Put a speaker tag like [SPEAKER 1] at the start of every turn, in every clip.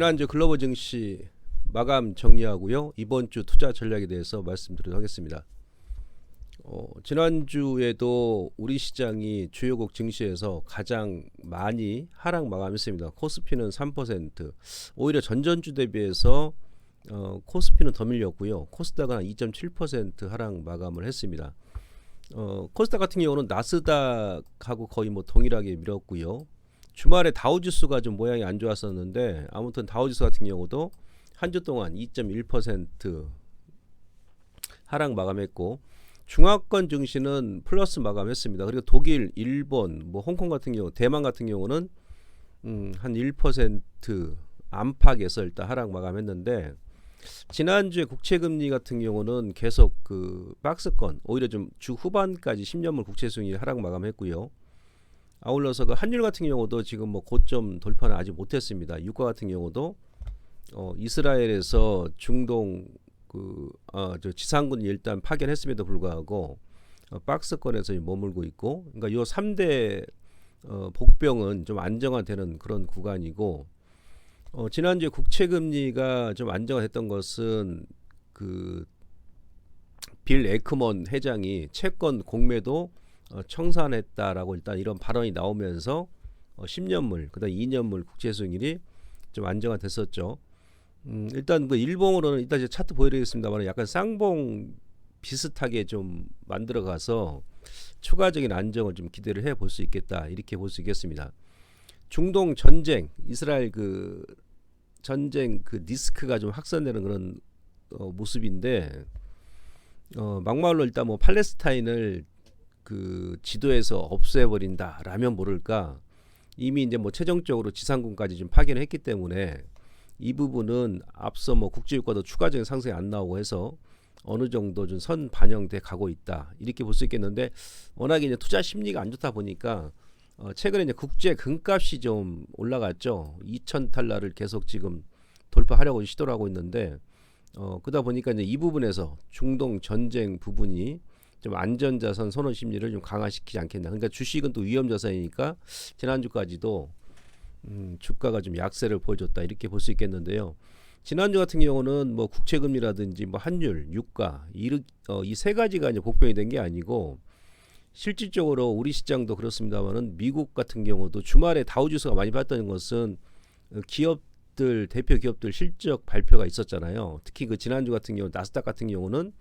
[SPEAKER 1] 지난주 글로벌 증시 마감 정리하고요. 이번 주 투자 전략에 대해서 말씀드리도록 하겠습니다. 지난주에도 우리 시장이 주요국 증시에서 가장 많이 하락 마감했습니다. 코스피는 3%, 오히려 전전주 대비해서 코스피는 더 밀렸고요. 코스닥은 2.7% 하락 마감을 했습니다. 코스닥 같은 경우는 나스닥하고 거의 동일하게 밀었고요. 주말에 다우지수가 좀 모양이 안 좋았었는데 아무튼 다우지수 같은 경우도 한 주 동안 2.1% 하락 마감했고, 중화권 증시는 플러스 마감했습니다. 그리고 독일, 일본, 홍콩 같은 경우, 대만 같은 경우는 한 1% 안팎에서 일단 하락 마감했는데, 지난주에 국채금리 같은 경우는 계속 그 박스권, 오히려 좀 주 후반까지 10년물 국채 수익률이 하락 마감했고요. 아울러서 그 환율 같은 경우도 지금 고점 돌파는 아직 못했습니다. 유가 같은 경우도 이스라엘에서 중동 지상군이 일단 파견했음에도 불구하고 박스권에서 머물고 있고, 그러니까 이 3대 복병은 좀 안정화되는 그런 구간이고, 지난주에 국채금리가 좀 안정화됐던 것은 그 빌 에크먼 회장이 채권 공매도 청산했다라고 일단 이런 발언이 나오면서 10년물, 그다음 2년물 국채 수익률이 좀 안정화됐었죠. 일단 그 일봉으로는 이따 차트 보여드리겠습니다만 약간 쌍봉 비슷하게 좀 만들어가서 추가적인 안정을 좀 기대를 해볼 수 있겠다, 이렇게 볼 수 있겠습니다. 중동 전쟁, 이스라엘 그 전쟁 그 리스크가 좀 확산되는 그런 모습인데, 막말로 일단 팔레스타인을 그 지도에서 없애버린다라면 모를까, 이미 이제 최종적으로 지상군까지 좀 파견했기 때문에 이 부분은 앞서 국제유가도 추가적인 상승이 안 나오고 해서 어느 정도 좀 선 반영돼 가고 있다, 이렇게 볼 수 있겠는데, 워낙에 이제 투자 심리가 안 좋다 보니까 최근에 이제 국제 금값이 좀 올라갔죠. 2,000달러를 계속 지금 돌파하려고 시도를 하고 있는데, 그러다 보니까 이제 이 부분에서 중동 전쟁 부분이 좀 안전자산 선호 심리를 좀 강화시키지 않겠나. 그러니까 주식은 또 위험자산이니까 지난주까지도 주가가 좀 약세를 보여줬다, 이렇게 볼 수 있겠는데요. 지난주 같은 경우는 국채금리라든지 환율, 유가 이 세 가지가 이제 복병이 된 게 아니고, 실질적으로 우리 시장도 그렇습니다만은 미국 같은 경우도 주말에 다우지수가 많이 봤다는 것은 기업들, 대표 기업들 실적 발표가 있었잖아요. 특히 그 지난주 같은 경우 나스닥 같은 경우는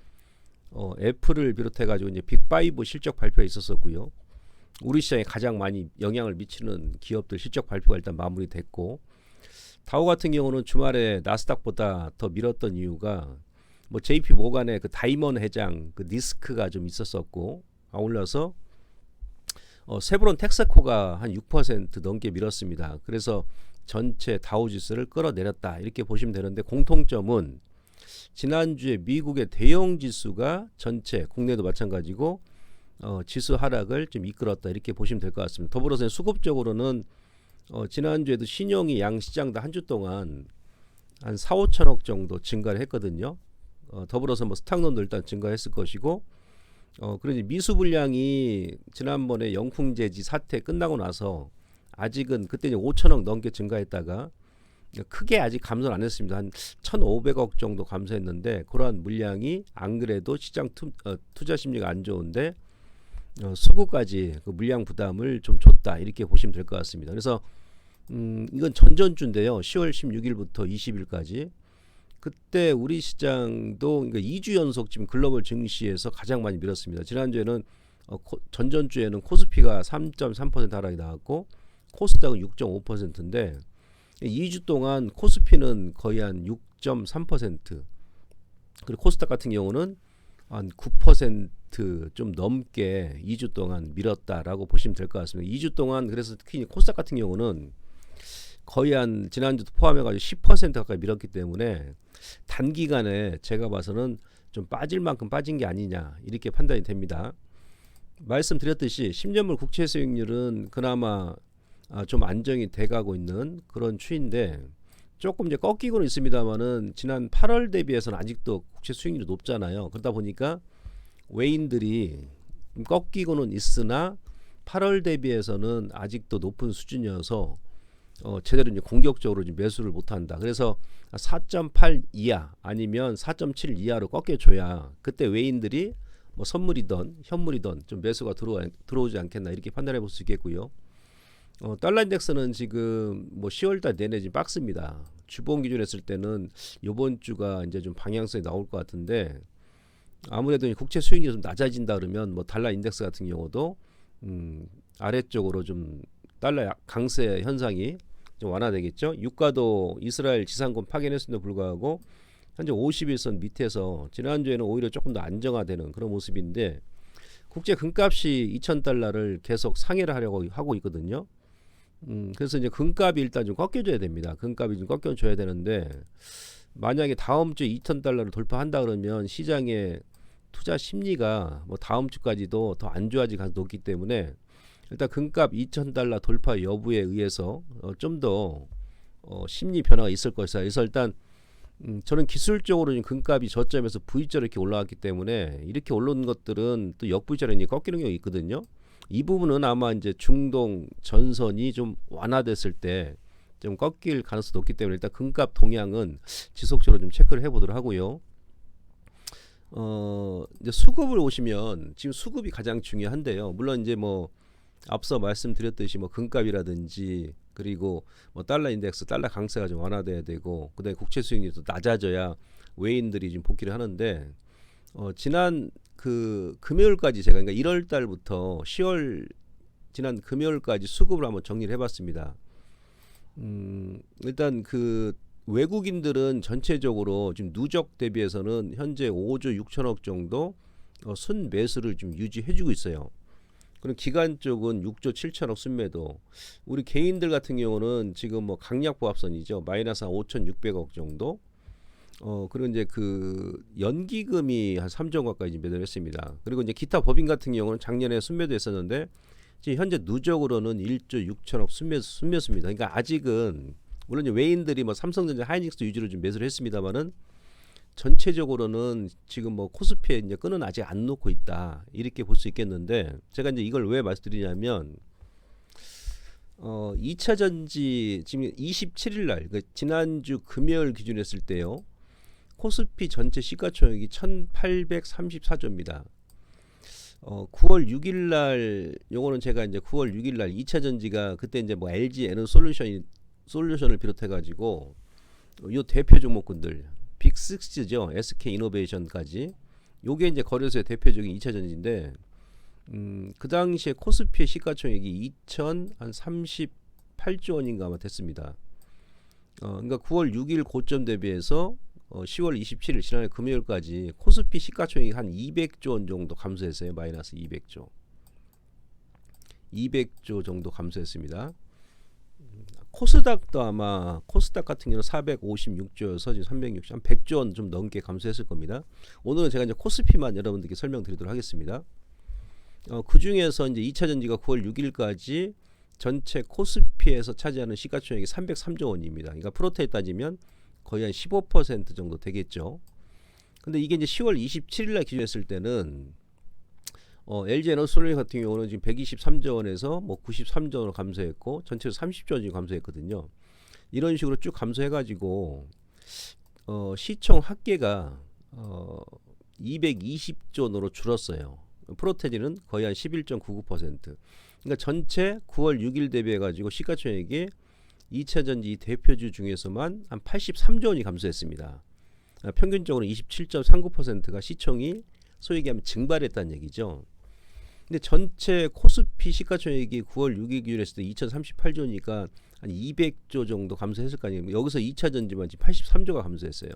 [SPEAKER 1] 애플을 비롯해가지고 이제 빅5 실적 발표가 있었었고요. 우리 시장에 가장 많이 영향을 미치는 기업들 실적 발표가 일단 마무리됐고, 다우 같은 경우는 주말에 나스닥보다 더 밀었던 이유가 JP 모간의 그 다이먼 회장 그 리스크가 좀 있었었고, 아울러서 세브론 텍사코가 한 6% 넘게 밀었습니다. 그래서 전체 다우지수를 끌어내렸다, 이렇게 보시면 되는데, 공통점은 지난주에 미국의 대형 지수가 전체 국내도 마찬가지고 지수 하락을 좀 이끌었다, 이렇게 보시면 될 것 같습니다. 더불어서 수급적으로는 지난주에도 신용이 양 시장 다 한 주 동안 한 4, 5천억 정도 증가를 했거든요. 더불어서 스탁론도 일단 증가했을 것이고, 그러니 미수 불량이 지난번에 영풍재지 사태 끝나고 나서 아직은 그때 5천억 넘게 증가했다가 크게 아직 감소는 안 했습니다. 한 1,500억 정도 감소했는데, 그러한 물량이 안 그래도 시장 투자 심리가 안 좋은데 수구까지 그 물량 부담을 좀 줬다, 이렇게 보시면 될 것 같습니다. 그래서 이건 전전주인데요. 10월 16일부터 20일까지 그때 우리 시장도 그러니까 2주 연속 지금 글로벌 증시에서 가장 많이 밀었습니다. 지난주에는 전전주에는 코스피가 3.3% 하락이 나왔고 코스닥은 6.5%인데 2주 동안 코스피는 거의 한 6.3%, 그리고 코스닥 같은 경우는 한 9% 넘게 2주 동안 밀었다라고 보시면 될 것 같습니다. 2주 동안 그래서 특히 코스닥 같은 경우는 거의 한 지난주도 포함해가지고 10% 가까이 밀었기 때문에 단기간에 제가 봐서는 좀 빠질 만큼 빠진 게 아니냐, 이렇게 판단이 됩니다. 말씀드렸듯이 10년물 국채 수익률은 그나마 좀 안정이 돼가고 있는 그런 추인데, 조금 이제 꺾이고는 있습니다만은 지난 8월 대비해서는 아직도 국채 수익률이 높잖아요. 그러다 보니까 외인들이 꺾이고는 있으나 8월 대비해서는 아직도 높은 수준이어서 제대로 이제 공격적으로 이제 매수를 못한다. 그래서 4.8 이하 아니면 4.7 이하로 꺾여줘야 그때 외인들이 뭐 선물이든 현물이든 좀 매수가 들어오지 않겠나 이렇게 판단해 볼 수 있겠고요. 달러 인덱스는 지금 뭐 10월달 내내 지금 박스입니다. 주봉 기준 했을 때는 이번 주가 이제 좀 방향성이 나올 것 같은데 아무래도 국채 수익률이 좀 낮아진다 그러면 뭐 달러 인덱스 같은 경우도 아래쪽으로 좀 달러 강세 현상이 좀 완화되겠죠. 유가도 이스라엘 지상권 파견했음에도 불구하고 현재 51선 밑에서 지난주에는 오히려 조금 더 안정화되는 그런 모습인데 국제 금값이 2,000달러를 계속 상회를 하려고 하고 있거든요. 그래서 이제 금값이 일단 좀 꺾여줘야 됩니다. 금값이 좀 꺾여줘야 되는데 만약에 다음 주 2,000달러를 돌파한다 그러면 시장의 투자 심리가 뭐 다음 주까지도 더 안 좋아질 가능성이 높기 때문에 일단 금값 2,000달러 돌파 여부에 의해서 좀 더 심리 변화가 있을 것이다. 그래서 일단 저는 기술적으로 지금 금값이 저점에서 V자로 이렇게 올라왔기 때문에 이렇게 올라오는 것들은 또 역V자로 꺾이는 경우가 있거든요. 이 부분은 아마 이제 중동 전선이 좀 완화됐을 때 좀 꺾일 가능성이 높기 때문에 일단 금값 동향은 지속적으로 좀 체크를 해보도록 하고요. 이제 수급을 오시면 지금 수급이 가장 중요한데요. 물론 이제 뭐 앞서 말씀드렸듯이 뭐 금값이라든지 그리고 뭐 달러 인덱스, 달러 강세가 좀 완화돼야 되고 그다음에 국채 수익률이 또 낮아져야 외인들이 좀 복귀를 하는데 지난 그 금요일까지 제가 그러니까 1월 달부터 10월 지난 금요일까지 수급을 한번 정리를 해봤습니다. 일단 그 외국인들은 전체적으로 지금 누적 대비해서는 현재 5조 6천억 정도 순 매수를 좀 유지해주고 있어요. 그럼 기관 쪽은 6조 7천억 순매도. 우리 개인들 같은 경우는 지금 뭐 강약 보합선이죠. 마이너스 한 5,600억 정도. 그리고 이제 그 연기금이 한 3조 가까이 매도를 했습니다. 그리고 이제 기타 법인 같은 경우는 작년에 순매도했었는데 지금 현재 누적으로는 1조 6천억 순매수입니다. 그러니까 아직은 물론 이제 외인들이 뭐 삼성전자, 하이닉스 위주로 좀 매수를 했습니다만은 전체적으로는 지금 뭐 코스피에 이제 끈은 아직 안 놓고 있다 이렇게 볼 수 있겠는데 제가 이제 이걸 왜 말씀드리냐면 2차 전지 지금 27일 날 그러니까 지난주 금요일 기준 했을 때요. 코스피 전체 시가총액이 1,834조입니다. 9월 6일 날 요거는 제가 이제 9월 6일 날 2차 전지가 그때 이제 뭐 LG 에너솔루션을 비롯해 가지고 요 대표 종목군들 빅6죠. SK 이노베이션까지. 요게 이제 거래소의 대표적인 2차 전지인데 그 당시에 코스피의 시가총액이 2,038조 원인가 아마 됐습니다. 그러니까 9월 6일 고점 대비해서 10월 27일 지난해 금요일까지 코스피 시가총액이 한 200조 원 정도 감소했어요. 마이너스 200조 정도 감소했습니다. 코스닥도 아마 코스닥 같은 경우는 456조여서 지금 360, 한 100조 원 좀 넘게 감소했을 겁니다. 오늘은 제가 이제 코스피만 여러분들께 설명드리도록 하겠습니다. 그 중에서 이제 2차 전지가 9월 6일까지 전체 코스피에서 차지하는 시가총액이 303조 원입니다. 그러니까 프로테에 따지면 거의 한 15% 정도 되겠죠. 근데 이게 이제 10월 27일 날 기준했을 때는 LG 에너솔루션 같은 경우는 지금 123조 원에서 뭐 93조 원으로 감소했고 전체로 30조 원 감소했거든요. 이런 식으로 쭉 감소해가지고 시총 합계가 220조 원으로 줄었어요. 프로테지는 거의 한 11.99%. 그러니까 전체 9월 6일 대비해가지고 시가총액이 2차 전지 대표주 중에서만 한 83조 원이 감소했습니다. 평균적으로 27.39%가 시총이 소위 얘기하면 증발했다는 얘기죠. 근데 전체 코스피 시가총액이 9월 6일 기준으로 했을 때 2038조니까 한 200조 정도 감소했을 거 아니에요. 여기서 2차 전지만 지금 83조가 감소했어요.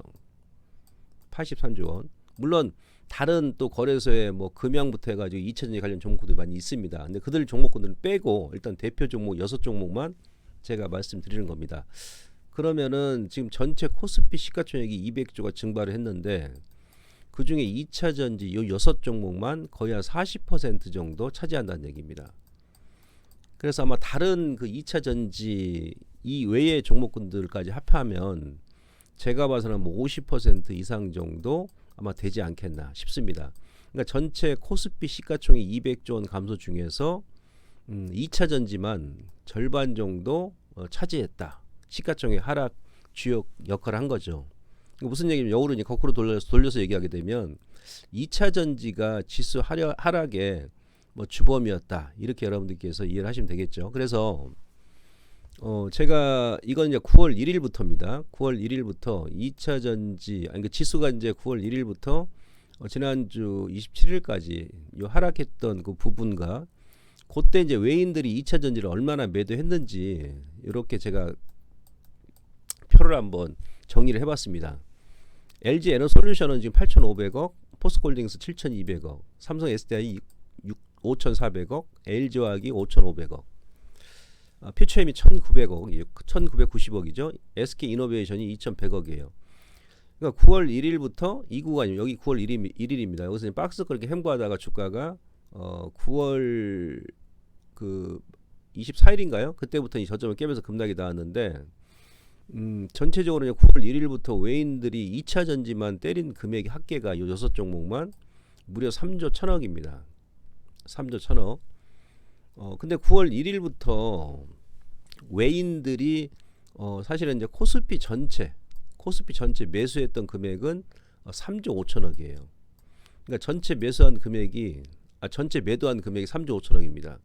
[SPEAKER 1] 83조 원. 물론 다른 또 거래소에 뭐 금양부터 해가지고 2차 전지 관련 종목들이 많이 있습니다. 근데 그들 종목군들은 빼고 일단 대표 종목 6종목만 제가 말씀드리는 겁니다. 그러면은 지금 전체 코스피 시가총액이 200조가 증발을 했는데 그 중에 2차 전지 요 6종목만 거의 한 40% 정도 차지한다는 얘기입니다. 그래서 아마 다른 그 2차 전지 이 외의 종목군들까지 합하면 제가 봐서는 뭐 50% 이상 정도 아마 되지 않겠나 싶습니다. 그러니까 전체 코스피 시가총액 200조 원 감소 중에서 2차 전지만 절반 정도 차지했다. 시가총액 하락 주요 역할을 한 거죠. 무슨 얘기냐면 역으로 이제 거꾸로 돌려서 얘기하게 되면 2차 전지가 지수 하락의 뭐 주범이었다. 이렇게 여러분들께서 이해를 하시면 되겠죠. 그래서 제가 이건 이제 9월 1일부터입니다. 9월 1일부터 2차 전지 그 지수가 이제 9월 1일부터 지난주 27일까지 요 하락했던 그 부분과 그때 이제 외인들이 2차 전지를 얼마나 매도했는지 이렇게 제가 표를 한번 정리를 해봤습니다. LG 에너솔루션은 지금 8,500억, 포스코홀딩스 7,200억, 삼성 SDI 5,400억, LG화학이 5,500억, 퓨처엠이 1,900억, 1,990억이죠. SK이노베이션이 2,100억이에요. 그러니까 9월 1일부터 이 구간 여기 9월 1일입니다. 여기서 박스 그렇게 횡보하다가 주가가 9월 그 24일인가요? 그때부터 이 저점을 깨면서 급락이 나왔는데 전체적으로 9월 1일부터 외인들이 2차 전지만 때린 금액의 합계가 요 6종목만 무려 3조 1,000억입니다. 3조 1,000억. 근데 9월 1일부터 외인들이 사실은 이제 코스피 전체 매수했던 금액은 3조 5천억이에요. 그러니까 전체 매도한 금액이 3조 5천억입니다.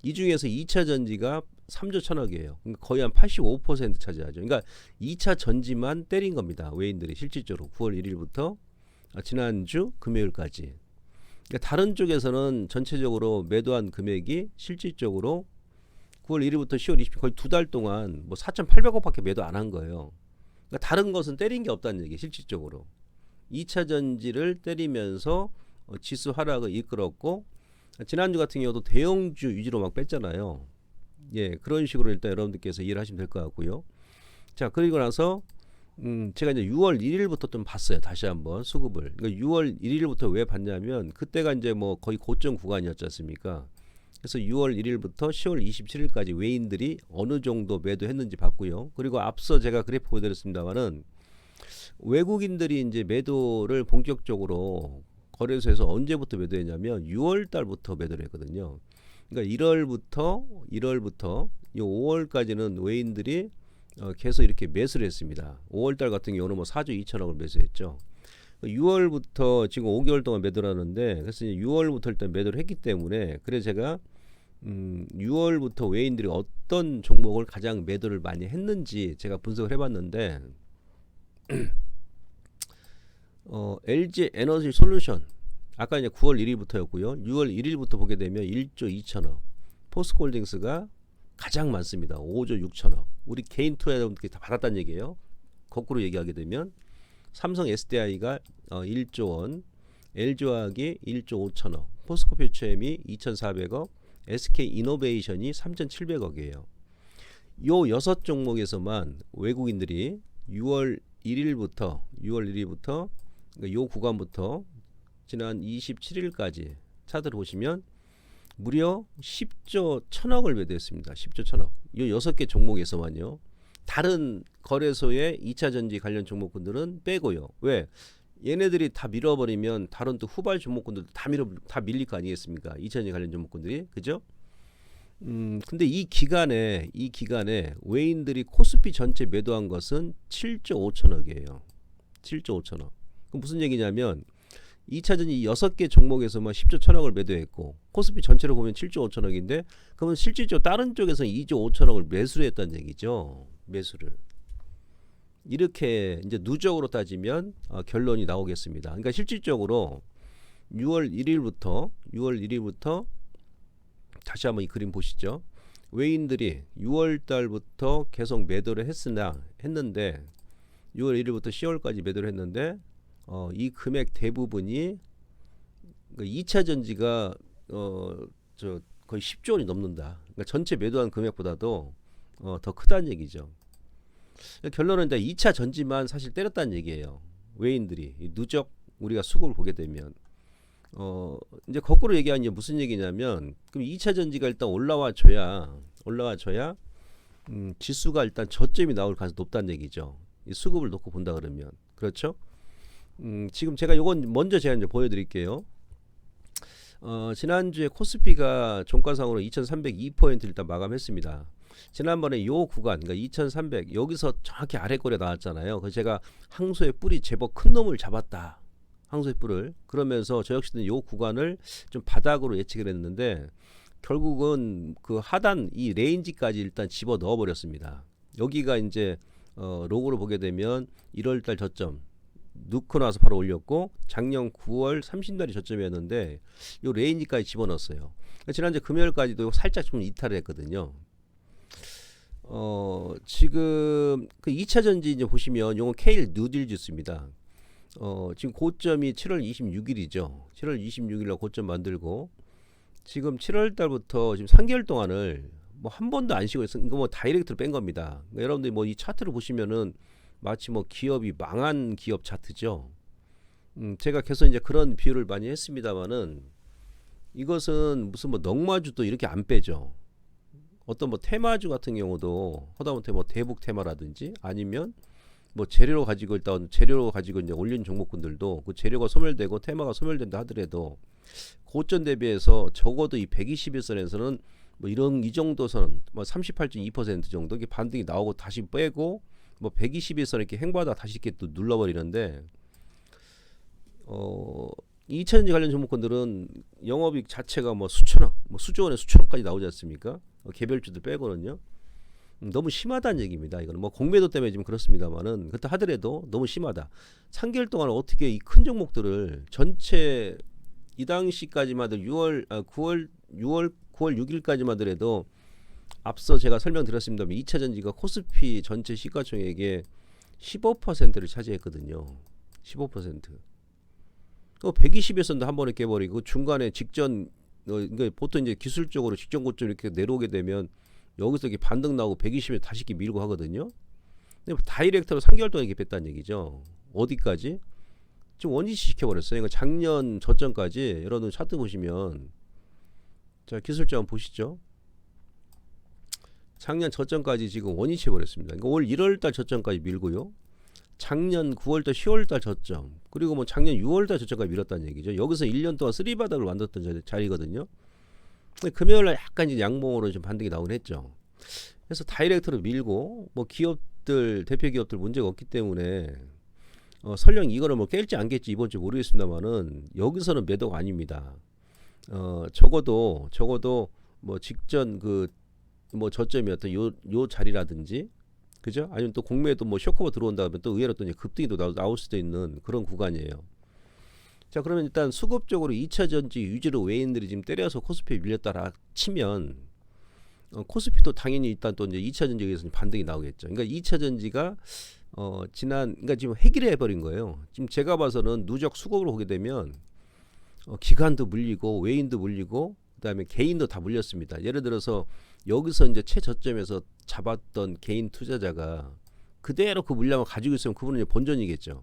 [SPEAKER 1] 이 중에서 2차 전지가 3조 1천억이에요. 그러니까 거의 한 85% 차지하죠. 그러니까 2차 전지만 때린 겁니다. 외인들이 실질적으로 9월 1일부터 지난주 금요일까지. 그러니까 다른 쪽에서는 전체적으로 매도한 금액이 실질적으로 9월 1일부터 10월 20일 거의 2달 동안 뭐 4,800억밖에 매도 안 한 거예요. 그러니까 다른 것은 때린 게 없다는 얘기 실질적으로. 2차 전지를 때리면서 지수 하락을 이끌었고 지난주 같은 경우도 대형주 위주로 막 뺐잖아요. 예, 그런 식으로 일단 여러분들께서 이해를 하시면 될 것 같고요. 자, 그리고 나서 제가 이제 6월 1일부터 좀 봤어요. 다시 한번 수급을. 그러니까 6월 1일부터 왜 봤냐면 그때가 이제 뭐 거의 고점 구간이었지 않습니까? 그래서 6월 1일부터 10월 27일까지 외인들이 어느 정도 매도했는지 봤고요. 그리고 앞서 제가 그래프 보여드렸습니다만은 외국인들이 이제 매도를 본격적으로 거래소에서 언제부터 매도했냐면 6월 달부터 매도를 했거든요. 그러니까 1월부터 이 5월까지는 외인들이 계속 이렇게 매수를 했습니다. 5월 달 같은 경우는 뭐 4조 2천억을 매수했죠. 6월부터 지금 5개월 동안 매도를 하는데 그래서 6월부터 일단 매도를 했기 때문에 그래서 제가 6월부터 외인들이 어떤 종목을 가장 매도를 많이 했는지 제가 분석을 해봤는데 LG 에너지 솔루션 아까 이제 9월 1일부터였고요. 6월 1일부터 보게 되면 1조 2천억, 포스코홀딩스가 가장 많습니다. 5조 6천억. 우리 개인 투자자분들이 다 받았다는 얘기예요. 거꾸로 얘기하게 되면 삼성 SDI가 1조 원, LG화학이 1조 5천억, 포스코퓨처엠이 2,400억, SK이노베이션이 3,700억이에요. 요 6종목에서만 외국인들이 6월 1일부터 요 구간부터 지난 27일까지 차트를 보시면 무려 10조 1천억을 매도했습니다. 10조 1천억. 요 6개 종목에서만요. 다른 거래소의 2차 전지 관련 종목군들은 빼고요. 왜? 얘네들이 다 밀어버리면 다른 또 후발 종목군들도 다 밀릴 거 아니겠습니까? 2차 전지 관련 종목군들이. 그죠? 근데 이 기간에 외인들이 코스피 전체 매도한 것은 7조 5천억이에요. 7조 5천억. 그럼 무슨 얘기냐면 2차 전지 6개 종목에서만 10조 1천억을 매도했고 코스피 전체로 보면 7조 5천억인데 그러면 실질적으로 다른 쪽에서 2조 5천억을 매수를 했다는 얘기죠. 매수를. 이렇게 이제 누적으로 따지면 결론이 나오겠습니다. 그러니까 실질적으로 6월 1일부터 다시 한번 이 그림 보시죠. 외인들이 6월 달부터 계속 매도를 했는데 6월 1일부터 10월까지 매도를 했는데 이 금액 대부분이 2차 전지가 거의 10조 원이 넘는다. 그러니까 전체 매도한 금액보다도 더 크다는 얘기죠. 결론은 이제 2차 전지만 사실 때렸다는 얘기예요. 외인들이 누적 우리가 수급을 보게 되면 이제 거꾸로 얘기하는 게 무슨 얘기냐면 그럼 2차 전지가 일단 올라와 줘야 지수가 일단 저점이 나올 가능성이 높다는 얘기죠. 이 수급을 놓고 본다 그러면 그렇죠? 지금 제가 요건 먼저 제가 이제 보여드릴게요. 지난주에 코스피가 종가상으로 2,302포인트 일단 마감했습니다. 지난번에 요 구간, 그러니까 2,300 여기서 정확히 아래 거래 나왔잖아요. 그래서 제가 항소의 뿔이 제법 큰 놈을 잡았다. 항소의 뿔을. 그러면서 저 역시는 요 구간을 좀 바닥으로 예측을 했는데 결국은 그 하단 이 레인지까지 일단 집어 넣어 버렸습니다. 여기가 이제 로고를 보게 되면 1월달 저점 넣고 나서 바로 올렸고 작년 9월 30날이 저점이었는데 요 레인지까지 집어넣었어요. 지난주 금요일까지도 살짝 좀 이탈을 했거든요. 지금 그 2차 전지 이제 보시면 요건 케일 뉴딜 주스입니다. 지금 고점이 7월 26일이죠. 7월 26일날 고점 만들고 지금 7월 달부터 지금 3개월 동안을 뭐 한 번도 안 쉬고 있어. 이거 뭐 다이렉트로 뺀 겁니다. 그러니까 여러분들이 뭐 이 차트를 보시면은 마치 뭐 기업이 망한 기업 차트죠. 제가 계속 이제 그런 비유를 많이 했습니다만은 이것은 무슨 뭐 넉마주도 이렇게 안 빼죠. 어떤 뭐 테마주 같은 경우도 하다못해 뭐 대북 테마라든지 아니면 뭐 재료로 가지고 일단 재료로 가지고 이제 올린 종목군들도 그 재료가 소멸되고 테마가 소멸된다 하더라도 고점 대비해서 적어도 이 121선에서는 뭐 이런 이 정도 선 뭐 38.2% 정도 이게 반등이 나오고 다시 빼고 뭐 121선 이렇게 행보하다 다시 이렇게 또 눌러버리는데 2차전지 관련 종목군들은 영업이익 자체가 뭐 수천억, 뭐 수조원에 수천억까지 나오지 않습니까? 개별주도 빼고는요. 너무 심하다는 얘기입니다. 이거는 뭐 공매도 때문에 지금 그렇습니다만은 그렇다 하더라도 너무 심하다. 3개월 동안 어떻게 이 큰 종목들을 전체 이 당시까지만 해도 9월 6일까지만 하더라도 앞서 제가 설명드렸습니다만 2차 전지가 코스피 전체 시가총액의 15%를 차지했거든요. 15%. 120에서도 한 번에 깨버리고 중간에 직전 그러니까 보통 이제 기술적으로 직전 고점 이렇게 내려오게 되면 여기서 이렇게 반등 나오고 120에 다시 이렇게 밀고 하거든요. 근데 다이렉트로 3개월 동안 이렇게 뺐다는 얘기죠. 어디까지? 좀 원위치 시켜버렸어요. 그러니까 작년 저점까지 여러분 차트 보시면 자 기술적 한번 보시죠. 작년 저점까지 지금 원위치 해버렸습니다. 그러니까 올 1월달 저점까지 밀고요. 작년 9월달 10월달 저점 그리고 뭐 작년 6월달 저점까지 밀었다는 얘기죠. 여기서 1년 동안 쓰리바닥을 만들었던 자리거든요. 근데 금요일날 약간 이제 양봉으로 좀 반등이 나오긴 했죠. 그래서 다이렉트로 밀고 뭐 기업들 대표 기업들 문제가 없기 때문에 설령 이거를 뭐 깰지 안 깰지 이번 주 모르겠습니다만은 여기서는 매도가 아닙니다. 적어도 뭐 직전 그 뭐 저점이었던 요 자리라든지 그죠? 아니면 또 공매도 뭐 쇼크가 들어온다 하면 또 의외로 또 이제 급등이 또 나올 수도 있는 그런 구간이에요. 자 그러면 일단 수급적으로 2차 전지 유지로 외인들이 지금 때려서 코스피에 밀렸다라 치면 코스피도 당연히 일단 또 이제 2차 전지에서 반등이 나오겠죠. 그러니까 2차 전지가 그러니까 지금 해결해 버린 거예요. 지금 제가 봐서는 누적 수급으로 보게 되면 기관도 물리고 외인도 물리고 그다음에 개인도 다 물렸습니다. 예를 들어서 여기서 이제 최저점에서 잡았던 개인 투자자가 그대로 그 물량을 가지고 있으면 그분은 이제 본전이겠죠.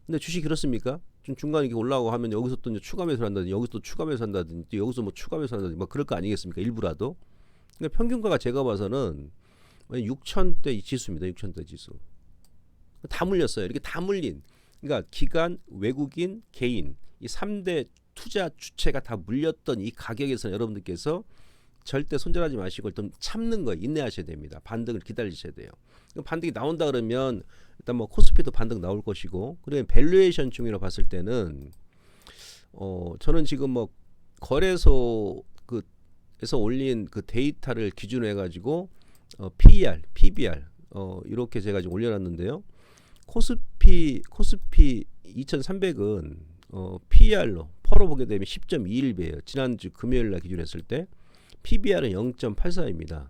[SPEAKER 1] 근데 주식 그렇습니까? 좀 중간에 이렇게 올라오고 하면 여기서 또 이제 추가 매수를 한다든지 여기서 또 추가 매수 한다든지 여기서 뭐 추가 매수 한다든지 뭐 그럴 거 아니겠습니까? 일부라도. 그러니까 평균가가 제가 봐서는 6천대 이 지수입니다. 6천대 지수. 다 물렸어요. 이렇게 다 물린. 그러니까 기관, 외국인, 개인 이 3대 투자 주체가 다 물렸던 이 가격에서 여러분들께서 절대 손절하지 마시고 좀 참는 거 인내하셔야 됩니다. 반등을 기다리셔야 돼요. 반등이 나온다 그러면 일단 뭐 코스피도 반등 나올 것이고 그리고 밸류에이션 중이라 봤을 때는 저는 지금 뭐 거래소 그에서 올린 그 데이터를 기준으로 해가지고 PER, PBR 이렇게 제가 지금 올려놨는데요. 코스피 2300은 PER로 퍼로 보게 되면 10.21배예요. 지난주 금요일날 기준했을 때 PBR은 0.84입니다.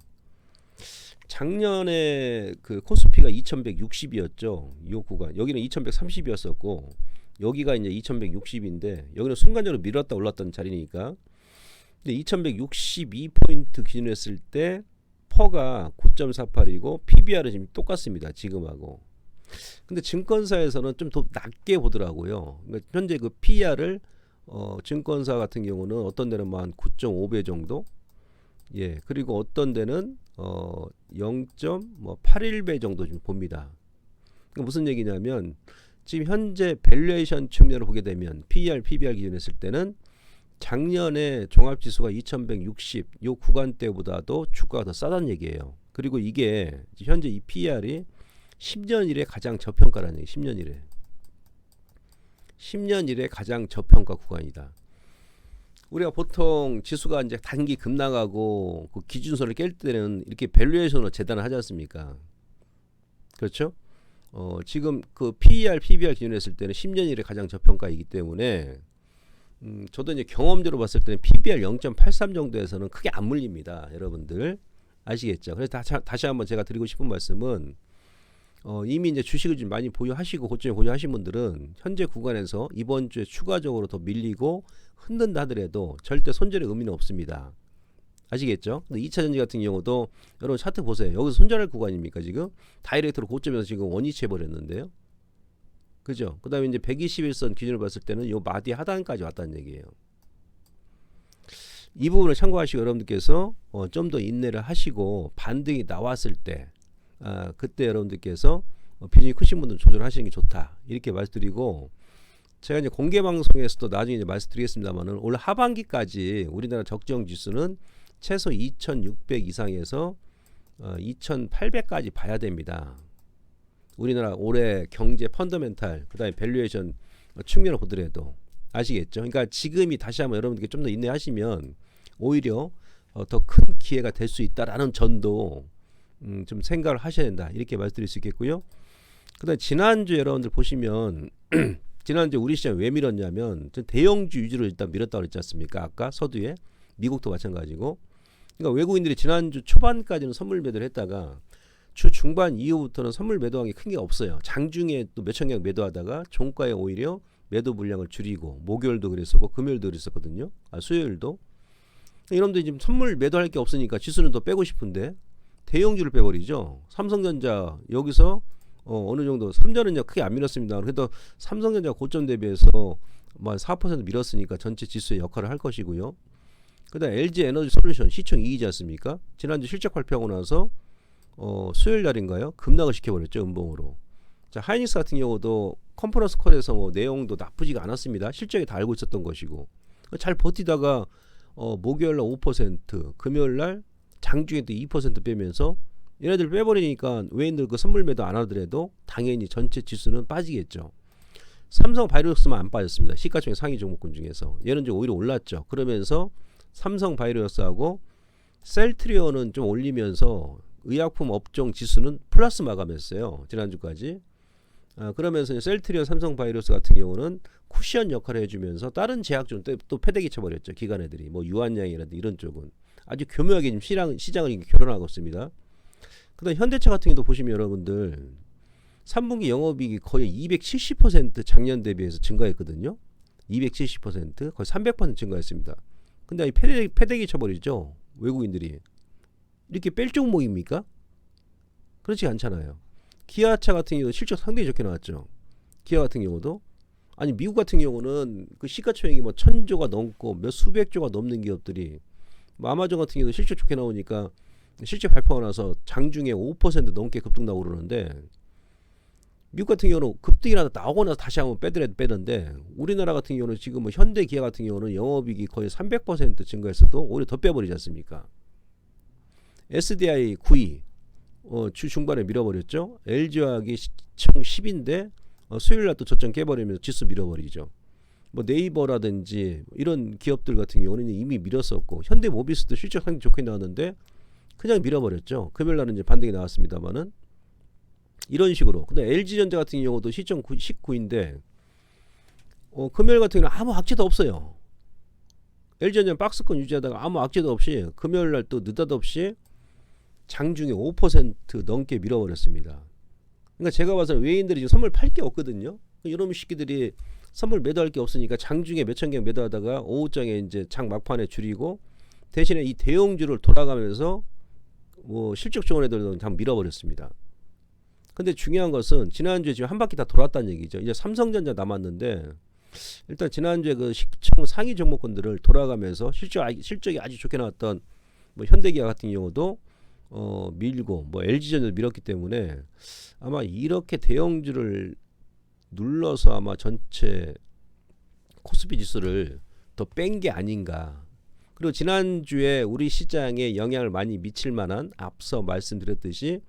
[SPEAKER 1] 작년에 그 코스피가 2160이었죠. 이 구간 여기는 2130이었었고 여기가 이제 2160인데 여기는 순간적으로 밀었다 올랐던 자리니까 근데 2162포인트 기준으로 했을 때 퍼가 9.48이고 PBR은 지금 똑같습니다. 지금하고. 근데 증권사에서는 좀 더 낮게 보더라고요. 그러니까 현재 그 PER을 증권사 같은 경우는 어떤 데는 한 9.5배 정도, 예 그리고 어떤 데는 0.81배 정도 좀 봅니다. 그러니까 무슨 얘기냐면 지금 현재 밸류에이션 측면으로 보게 되면 PER, PBR 기준 했을 때는 작년에 종합지수가 2160 요 구간대보다도 주가가 더 싸다는 얘기예요. 그리고 이게 현재 이 PER이 10년 이래 가장 저평가라는 얘기. 10년 이래. 10년 이래 가장 저평가 구간이다. 우리가 보통 지수가 이제 단기 급락하고 그 기준선을 깰 때는 이렇게 밸류에이션으로 재단을 하지 않습니까? 그렇죠? 지금 그 PER, PBR 기준으로 했을 때는 10년 이래 가장 저평가이기 때문에 저도 이제 경험적으로 봤을 때는 PBR 0.83 정도에서는 크게 안 물립니다. 여러분들 아시겠죠? 그래서 다시 한번 제가 드리고 싶은 말씀은 이미 이제 주식을 좀 많이 보유하시고 고점에 보유하신 분들은 현재 구간에서 이번 주에 추가적으로 더 밀리고 흔든다 하더라도 절대 손절의 의미는 없습니다. 아시겠죠? 근데 2차전지 같은 경우도 여러분 차트 보세요. 여기서 손절할 구간입니까 지금? 다이렉트로 고점에서 지금 원위치 해버렸는데요. 그죠? 그 다음에 이제 121선 기준을 봤을 때는 요 마디 하단까지 왔다는 얘기예요. 이 부분을 참고하시고 여러분들께서 좀 더 인내를 하시고 반등이 나왔을 때 그때 여러분들께서 비중이 크신 분들은 조절하시는 게 좋다 이렇게 말씀드리고, 제가 이제 공개 방송에서도 나중에 이제 말씀드리겠습니다만은 올 하반기까지 우리나라 적정 지수는 최소 2,600 이상에서 2,800까지 봐야 됩니다. 우리나라 올해 경제 펀더멘탈 그다음에 밸류에이션 측면을 보더라도 아시겠죠? 그러니까 지금이 다시 한번 여러분들께 좀 더 인내하시면 오히려 더 큰 기회가 될 수 있다라는 점도 좀 생각을 하셔야 된다 이렇게 말씀드릴 수 있겠고요. 그다음에 지난주 여러분들 보시면 지난주 우리 시장 왜 밀었냐면 대형주 위주로 일단 밀었다고 그랬지 않습니까? 아까 서두에 미국도 마찬가지고. 그러니까 외국인들이 지난주 초반까지는 선물 매도를 했다가 주 중반 이후부터는 선물 매도한 게 큰 게 없어요. 장중에 또 몇천 개 매도하다가 종가에 오히려 매도 물량을 줄이고, 목요일도 그랬었고 금요일도 그랬었거든요. 수요일도. 이놈들 지금 선물 매도할 게 없으니까 지수는 더 빼고 싶은데 대형주를 빼버리죠. 삼성전자 여기서 어느 정도 삼전은 크게 안 밀었습니다. 그래도 삼성전자 고점 대비해서 뭐 4% 밀었으니까 전체 지수의 역할을 할 것이고요. 그다음 LG 에너지 솔루션 시총 2위지 않습니까? 지난주 실적 발표하고 나서 수요일 날인가요? 급락을 시켜버렸죠, 음봉으로. 자, 하이닉스 같은 경우도 컨퍼런스 콜에서 뭐 내용도 나쁘지가 않았습니다. 실적이 다 알고 있었던 것이고 잘 버티다가 목요일 날 5%, 금요일 날 장중에 또 2% 빼면서 얘네들 빼버리니까 외인들 그 선물 매도 안 하더라도 당연히 전체 지수는 빠지겠죠. 삼성 바이오로스만 안 빠졌습니다. 시가총액 상위 종목군 중에서 얘는 좀 오히려 올랐죠. 그러면서 삼성 바이오로스하고 셀트리온은 좀 올리면서 의약품 업종 지수는 플러스 마감했어요. 지난주까지. 그러면서 셀트리온, 삼성 바이오로스 같은 경우는 쿠션 역할을 해주면서 다른 제약주는 또 패대기 쳐버렸죠. 기관 애들이 뭐 유한양이라든지 이런 쪽은 아주 교묘하게 지금 시장을 결혼하고 있습니다. 그다음 현대차 같은 경우도 보시면 여러분들 3분기 영업이익이 거의 270% 작년 대비해서 증가했거든요. 270% 거의 300% 증가했습니다. 근데 이 패대기 쳐버리죠. 외국인들이. 이렇게 뺄 종목입니까? 그렇지 않잖아요. 기아차 같은 경우도 실적 상당히 좋게 나왔죠. 기아 같은 경우도. 아니 미국 같은 경우는 그 시가총액이 뭐 1,000조가 넘고 몇 수백조가 넘는 기업들이 뭐 아마존 같은 경우도 실적 좋게 나오니까 실적 발표가 나서 장중에 5% 넘게 급등 나오고 그러는데, 미국 같은 경우는 급등이 나오고 나서 다시 한번 빼던데 우리나라 같은 경우는 지금 뭐 현대 기아 같은 경우는 영업이익이 거의 300% 증가했어도 오히려 더 빼버리지 않습니까? SDI 9위 주 중반에 밀어버렸죠. LG화학이 시총 10인데 수요일날 또 저점 깨버리면서 지수 밀어버리죠. 뭐 네이버라든지 이런 기업들 같은 경우는 이미 밀었었고, 현대모비스도 실적 상당히 좋게 나왔는데 그냥 밀어버렸죠. 금요일날은 이제 반등이 나왔습니다만은 이런 식으로. 근데 LG전자 같은 경우도 시점 19인데 금요일 같은 경우는 아무 악재도 없어요. LG전자 박스권 유지하다가 아무 악재도 없이 금요일날 또 느닷없이 장중에 5% 넘게 밀어버렸습니다. 그러니까 제가 봐서는 외인들이 지금 선물 팔 게 없거든요. 이런 시기들이 선물 매도할 게 없으니까 장중에 몇천 개 매도하다가 오후장에 이제 장 막판에 줄이고, 대신에 이 대형주를 돌아가면서 뭐 실적 좋은 애들은 다 밀어버렸습니다. 근데 중요한 것은 지난주에 지금 한 바퀴 다 돌았다는 얘기죠. 이제 삼성전자 남았는데 일단 지난주에 그 시총 상위 종목군들을 돌아가면서 실적이 아주 좋게 나왔던 뭐 현대기아 같은 경우도 밀고 뭐 LG전자도 밀었기 때문에 아마 이렇게 대형주를 눌러서 아마 전체 코스피 지수를 더 뺀 게 아닌가. 그리고 지난주에 우리 시장에 영향을 많이 미칠 만한 앞서 말씀드렸듯이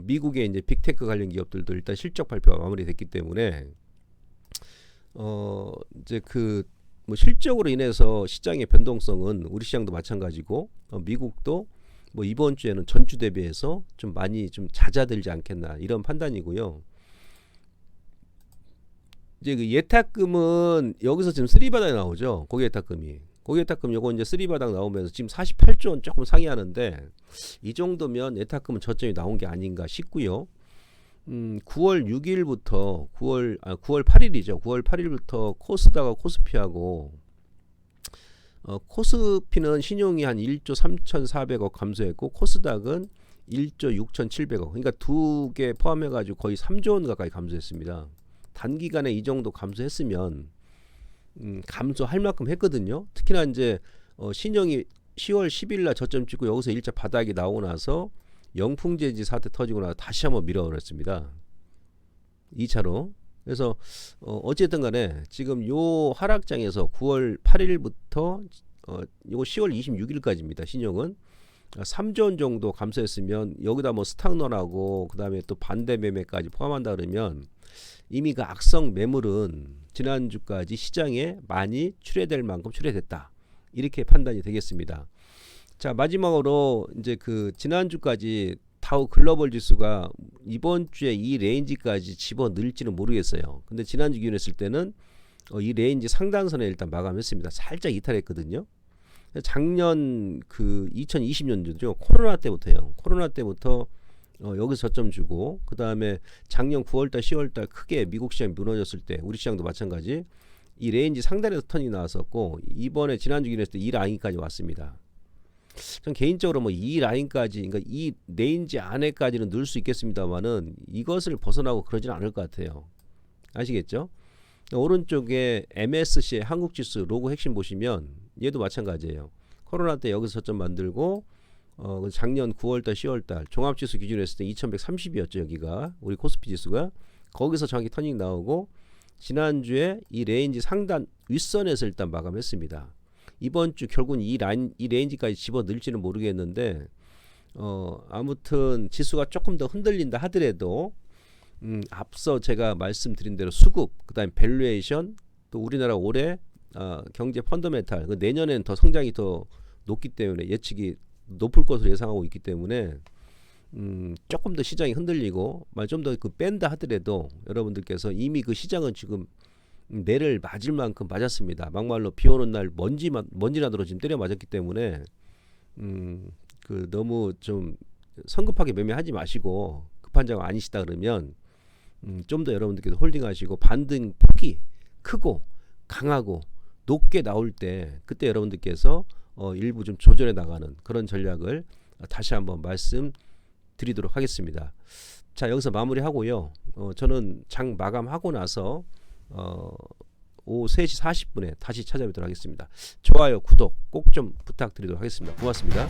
[SPEAKER 1] 미국의 이제 빅테크 관련 기업들도 일단 실적 발표가 마무리됐기 때문에 이제 그 뭐 실적으로 인해서 시장의 변동성은 우리 시장도 마찬가지고 미국도 뭐 이번 주에는 전주 대비해서 좀 많이 좀 잦아들지 않겠나 이런 판단이고요. 이제 그 예탁금은 여기서 지금 3바닥이 나오죠. 고객 예탁금이. 고객 예탁금 요거 이제 3바닥 나오면서 지금 48조 원 조금 상회하는데 이 정도면 예탁금은 저점이 나온 게 아닌가 싶고요. 9월 6일부터 9월 8일이죠. 9월 8일부터 코스닥과 코스피하고 코스피는 신용이 한 1조 3,400억 감소했고 코스닥은 1조 6,700억. 그러니까 두 개 포함해 가지고 거의 3조 원 가까이 감소했습니다. 단기간에 이 정도 감소했으면 감소할 만큼 했거든요. 특히나 이제 신용이 10월 10일 날 저점 찍고 여기서 일자 바닥이 나오고 나서 영풍재지 사태 터지고 나서 다시 한번 밀어버렸습니다. 2차로. 그래서 어쨌든 간에 지금 요 하락장에서 9월 8일부터 요거 10월 26일까지입니다. 신용은 3조 원 정도 감소했으면 여기다 뭐 스탁론하고 그다음에 또 반대 매매까지 포함한다 그러면 이미 그 악성 매물은 지난주까지 시장에 많이 출회될 만큼 출회됐다. 이렇게 판단이 되겠습니다. 자, 마지막으로 이제 그 지난주까지 다우 글로벌 지수가 이번 주에 이 레인지까지 집어넣을지는 모르겠어요. 근데 지난주 기준했을 때는 이 레인지 상단선에 일단 마감했습니다. 살짝 이탈했거든요. 작년 그 2020년도죠. 코로나 때부터요. 코로나 때부터 여기서 저점 주고 그 다음에 작년 9월달 10월달 크게 미국 시장이 무너졌을 때 우리 시장도 마찬가지 이 레인지 상단에서 턴이 나왔었고 이번에 지난주 기준했을 때 이 라인까지 왔습니다. 전 개인적으로 뭐 이 라인까지 그러니까 이 레인지 안에까지는 넣을 수 있겠습니다만은 이것을 벗어나고 그러진 않을 것 같아요. 아시겠죠? 오른쪽에 MSCI 한국지수 로고 핵심 보시면 얘도 마찬가지예요. 코로나 때 여기서 저점 만들고 작년 9월달 10월달 종합지수 기준으로 했을 때 2130이었죠. 여기가 우리 코스피 지수가 거기서 정확히 터닝 나오고 지난주에 이 레인지 상단 윗선에서 일단 마감했습니다. 이번 주 결국은 이 레인지까지 집어넣을지는 모르겠는데 아무튼 지수가 조금 더 흔들린다 하더라도 앞서 제가 말씀드린 대로 수급 그다음에 밸류에이션 또 우리나라 올해 경제 펀더멘탈 내년에는 더 성장이 더 높기 때문에 예측이 높을 것으로 예상하고 있기 때문에 조금 더 시장이 흔들리고 좀 더 그 뺀다 하더라도 여러분들께서 이미 그 시장은 지금 내를 맞을 만큼 맞았습니다. 막말로 비 오는 날 먼지 나도록 지금 때려 맞았기 때문에 그 너무 좀 성급하게 매매하지 마시고 급한 자가 아니시다 그러면 좀 더 여러분들께서 홀딩하시고 반등 폭이 크고 강하고 높게 나올 때 그때 여러분들께서 일부 좀 조절해 나가는 그런 전략을 다시 한번 말씀드리도록 하겠습니다. 자, 여기서 마무리하고요. 저는 장 마감하고 나서 오후 3시 40분에 다시 찾아뵙도록 하겠습니다. 좋아요, 구독 꼭 좀 부탁드리도록 하겠습니다. 고맙습니다.